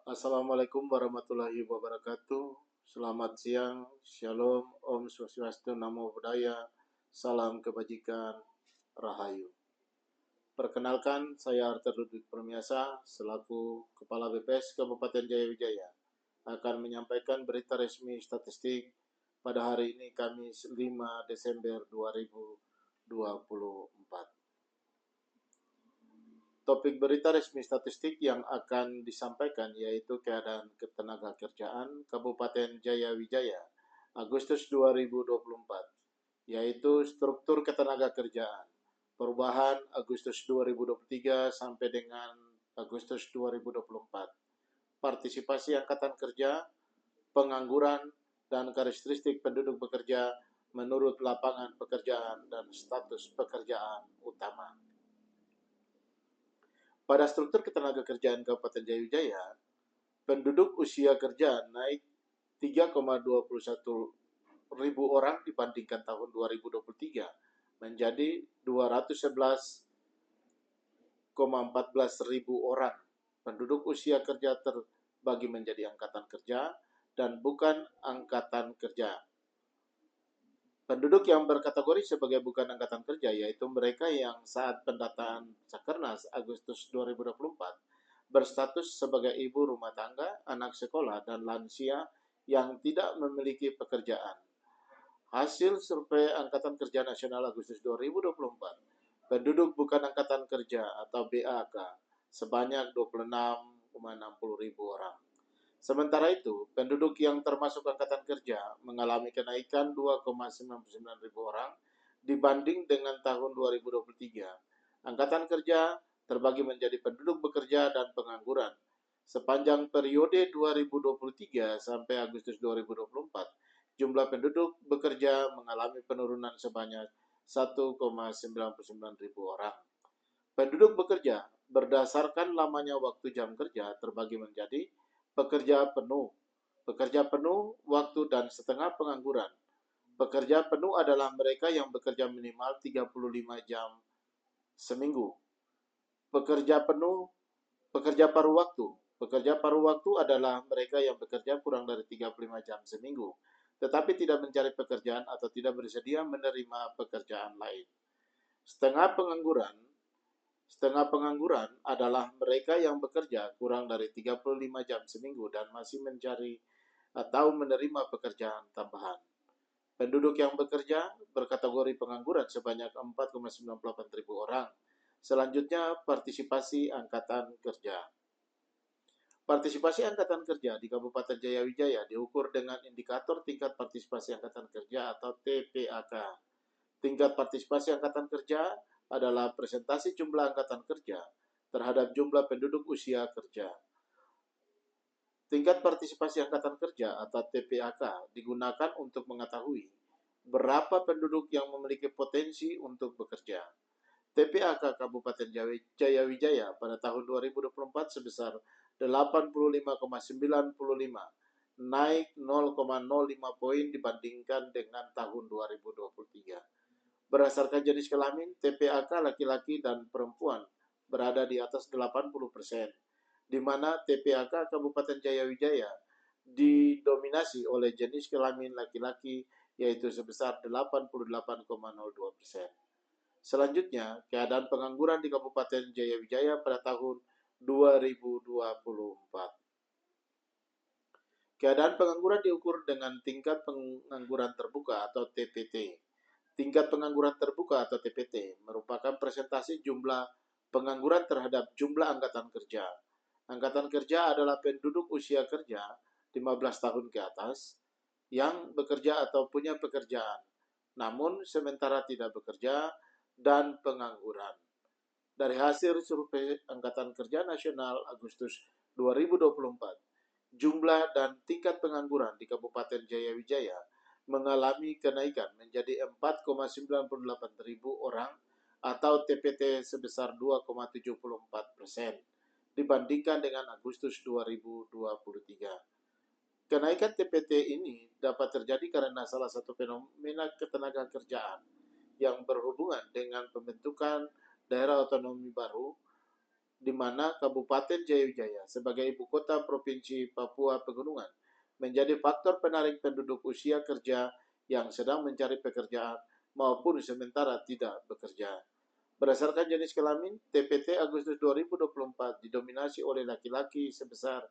Assalamualaikum warahmatullahi wabarakatuh. Selamat siang, Shalom, Om Swastiastu, Namo Buddhaya, Salam Kebajikan, Rahayu. Perkenalkan, saya Arthur Ludwig Permiasa, selaku Kepala BPS Kabupaten Jayawijaya, akan menyampaikan berita resmi statistik pada hari ini Kamis 5 Desember 2024. Topik berita resmi statistik yang akan disampaikan yaitu keadaan ketenagakerjaan Kabupaten Jayawijaya Agustus 2024, yaitu struktur ketenagakerjaan, perubahan Agustus 2023 sampai dengan Agustus 2024, partisipasi angkatan kerja, pengangguran, dan karakteristik penduduk bekerja menurut lapangan pekerjaan dan status pekerjaan utama. Pada struktur ketenagakerjaan Kabupaten Jayawijaya, penduduk usia kerja naik 3,21 ribu orang dibandingkan tahun 2023 menjadi 211,14 ribu orang. Penduduk usia kerja terbagi menjadi angkatan kerja dan bukan angkatan kerja. Penduduk yang berkategori sebagai bukan angkatan kerja yaitu mereka yang saat pendataan Sakernas Agustus 2024 berstatus sebagai ibu rumah tangga, anak sekolah, dan lansia yang tidak memiliki pekerjaan. Hasil survei Angkatan Kerja Nasional Agustus 2024, penduduk bukan angkatan kerja atau BAK sebanyak 26,60 ribu orang. Sementara itu, penduduk yang termasuk angkatan kerja mengalami kenaikan 2,99 ribu orang dibanding dengan tahun 2023. Angkatan kerja terbagi menjadi penduduk bekerja dan pengangguran. Sepanjang periode 2023 sampai Agustus 2024, jumlah penduduk bekerja mengalami penurunan sebanyak 1,99 ribu orang. Penduduk bekerja berdasarkan lamanya waktu jam kerja terbagi menjadi pekerja penuh waktu dan setengah pengangguran. Pekerja penuh adalah mereka yang bekerja minimal 35 jam seminggu. Pekerja paruh waktu. Pekerja paruh waktu adalah mereka yang bekerja kurang dari 35 jam seminggu, tetapi tidak mencari pekerjaan atau tidak bersedia menerima pekerjaan lain. Setengah pengangguran adalah mereka yang bekerja kurang dari 35 jam seminggu dan masih mencari atau menerima pekerjaan tambahan. Penduduk yang bekerja berkategori pengangguran sebanyak 4,98 ribu orang. Selanjutnya, partisipasi angkatan kerja. Partisipasi angkatan kerja di Kabupaten Jayawijaya diukur dengan indikator tingkat partisipasi angkatan kerja atau TPAK. Tingkat partisipasi angkatan kerja adalah presentasi jumlah angkatan kerja terhadap jumlah penduduk usia kerja. Tingkat partisipasi angkatan kerja atau TPAK digunakan untuk mengetahui berapa penduduk yang memiliki potensi untuk bekerja. TPAK Kabupaten Jayawijaya pada tahun 2024 sebesar 85,95, naik 0,05 poin dibandingkan dengan tahun 2023. Berdasarkan jenis kelamin, TPAK laki-laki dan perempuan berada di atas 80%, di mana TPAK Kabupaten Jayawijaya didominasi oleh jenis kelamin laki-laki yaitu sebesar 88,02%. Selanjutnya, keadaan pengangguran di Kabupaten Jayawijaya pada tahun 2024. Keadaan pengangguran diukur dengan tingkat pengangguran terbuka atau TPT. Tingkat pengangguran terbuka atau TPT merupakan presentasi jumlah pengangguran terhadap jumlah angkatan kerja. Angkatan kerja adalah penduduk usia kerja 15 tahun ke atas yang bekerja atau punya pekerjaan, namun sementara tidak bekerja dan pengangguran. Dari hasil survei Angkatan Kerja Nasional Agustus 2024, jumlah dan tingkat pengangguran di Kabupaten Jayawijaya mengalami kenaikan menjadi 4,98 ribu orang atau TPT sebesar 2,74% dibandingkan dengan Agustus 2023. Kenaikan TPT ini dapat terjadi karena salah satu fenomena ketenagakerjaan yang berhubungan dengan pembentukan daerah otonomi baru di mana Kabupaten Jayawijaya sebagai ibu kota Provinsi Papua Pegunungan menjadi faktor penarik penduduk usia kerja yang sedang mencari pekerjaan maupun sementara tidak bekerja. Berdasarkan jenis kelamin, TPT Agustus 2024 didominasi oleh laki-laki sebesar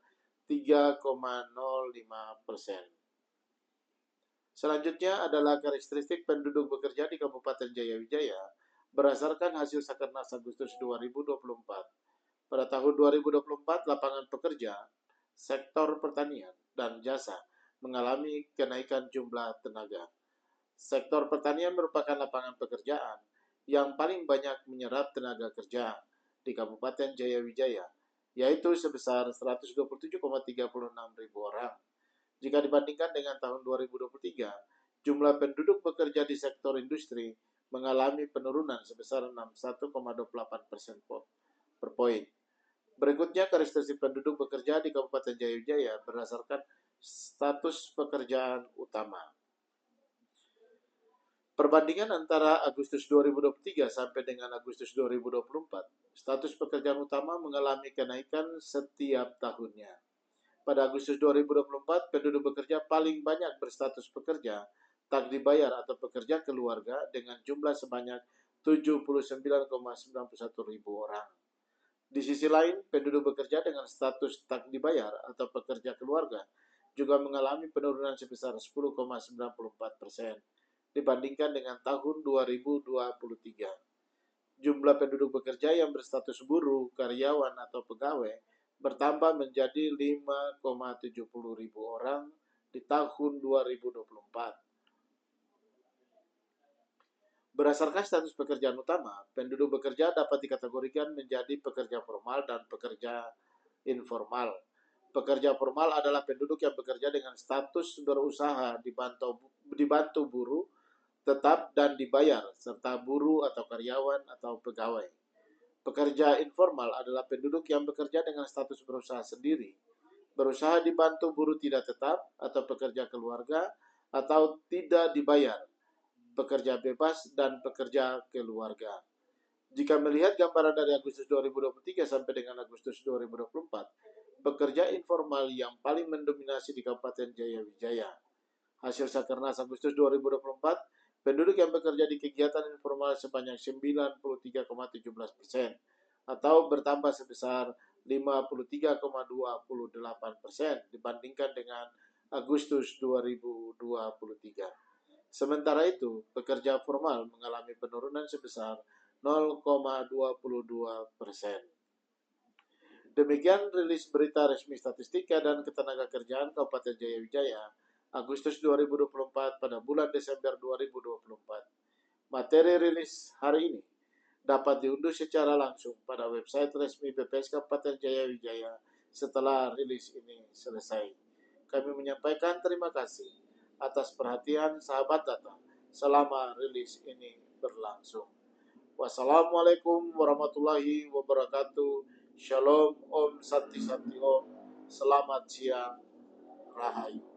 3,05%. Selanjutnya adalah karakteristik penduduk bekerja di Kabupaten Jayawijaya berdasarkan hasil Sakernas Agustus 2024. Pada tahun 2024, lapangan pekerja, sektor pertanian, dan jasa mengalami kenaikan jumlah tenaga. Sektor pertanian merupakan lapangan pekerjaan yang paling banyak menyerap tenaga kerja di Kabupaten Jayawijaya, yaitu sebesar 127,36 ribu orang. Jika dibandingkan dengan tahun 2023, jumlah penduduk bekerja di sektor industri mengalami penurunan sebesar 61,28% per poin. Berikutnya karakteristik penduduk bekerja di Kabupaten Jayawijaya berdasarkan status pekerjaan utama. Perbandingan antara Agustus 2023 sampai dengan Agustus 2024, status pekerjaan utama mengalami kenaikan setiap tahunnya. Pada Agustus 2024, penduduk bekerja paling banyak berstatus pekerja tak dibayar atau pekerja keluarga dengan jumlah sebanyak 79,91 ribu orang. Di sisi lain, penduduk bekerja dengan status tak dibayar atau pekerja keluarga juga mengalami penurunan sebesar 10,94% dibandingkan dengan tahun 2023. Jumlah penduduk bekerja yang berstatus buruh, karyawan, atau pegawai bertambah menjadi 5,70 ribu orang di tahun 2024. Berdasarkan status pekerjaan utama, penduduk bekerja dapat dikategorikan menjadi pekerja formal dan pekerja informal. Pekerja formal adalah penduduk yang bekerja dengan status berusaha dibantu buruh tetap dan dibayar, serta buruh atau karyawan atau pegawai. Pekerja informal adalah penduduk yang bekerja dengan status berusaha sendiri, berusaha dibantu buruh tidak tetap atau pekerja keluarga, atau tidak dibayar, pekerja bebas, dan pekerja keluarga. Jika melihat gambaran dari Agustus 2023 sampai dengan Agustus 2024, pekerja informal yang paling mendominasi di Kabupaten Jayawijaya. Hasil Sakernas Agustus 2024, penduduk yang bekerja di kegiatan informal sebanyak 93,17% atau bertambah sebesar 53,28% dibandingkan dengan Agustus 2023. Sementara itu, pekerja formal mengalami penurunan sebesar 0,22%. Demikian rilis berita resmi Statistika dan Ketenagakerjaan Kabupaten Jayawijaya Agustus 2024 pada bulan Desember 2024. Materi rilis hari ini dapat diunduh secara langsung pada website resmi BPS Kabupaten Jayawijaya setelah rilis ini selesai. Kami menyampaikan terima kasih atas perhatian sahabat data selama rilis ini berlangsung. Wassalamualaikum warahmatullahi wabarakatuh. Shalom, Om Santi Santi Om. Selamat siang, Rahayu.